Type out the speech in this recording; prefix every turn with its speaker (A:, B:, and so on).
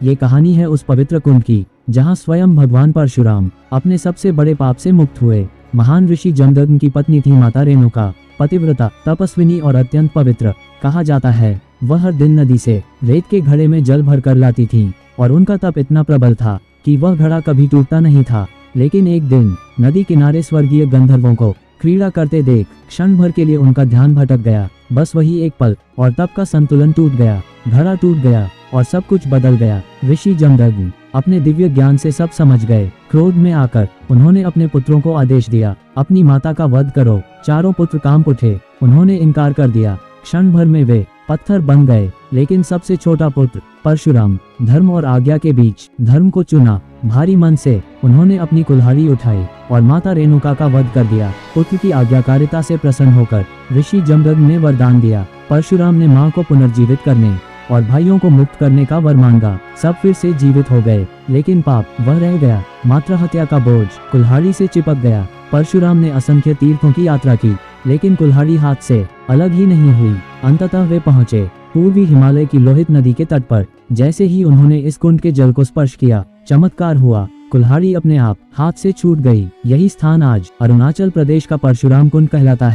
A: ये कहानी है उस पवित्र कुंड की जहाँ स्वयं भगवान परशुराम अपने सबसे बड़े पाप से मुक्त हुए। महान ऋषि जमदग्नि की पत्नी थी माता रेणुका, पतिव्रता, तपस्विनी और अत्यंत पवित्र। कहा जाता है वह हर दिन नदी से रेत के घड़े में जल भर कर लाती थी और उनका तप इतना प्रबल था कि वह घड़ा कभी टूटता नहीं था। लेकिन एक दिन नदी किनारे स्वर्गीय गंधर्वों को क्रीड़ा करते देख क्षण भर के लिए उनका ध्यान भटक गया। बस वही एक पल और तब का संतुलन टूट गया, घड़ा टूट गया और सब कुछ बदल गया। ऋषि जमदग्नि अपने दिव्य ज्ञान से सब समझ गए। क्रोध में आकर उन्होंने अपने पुत्रों को आदेश दिया, अपनी माता का वध करो। चारों पुत्र कांप उठे, उन्होंने इनकार कर दिया। क्षण भर में वे पत्थर बन गए। लेकिन सबसे छोटा पुत्र परशुराम धर्म और आज्ञा के बीच धर्म को चुना। भारी मन से उन्होंने अपनी कुल्हाड़ी उठाई और माता रेणुका का वध कर दिया। पुत्र की आज्ञाकारिता से प्रसन्न होकर ऋषि जमदग्नि ने वरदान दिया। परशुराम ने मां को पुनर्जीवित करने और भाइयों को मुक्त करने का वर मांगा। सब फिर से जीवित हो गए, लेकिन पाप वह रह गया। मात्र हत्या का बोझ कुल्हाड़ी से चिपक गया। परशुराम ने असंख्य तीर्थों की यात्रा की, लेकिन कुल्हाड़ी हाथ से अलग ही नहीं हुई। अंततः वे पहुंचे पूर्वी हिमालय की लोहित नदी के तट पर। जैसे ही उन्होंने इस कुंड के जल को स्पर्श किया, चमत्कार हुआ। कुल्हाड़ी अपने आप हाथ से छूट गई। यही स्थान आज अरुणाचल प्रदेश का परशुराम कुंड कहलाता है।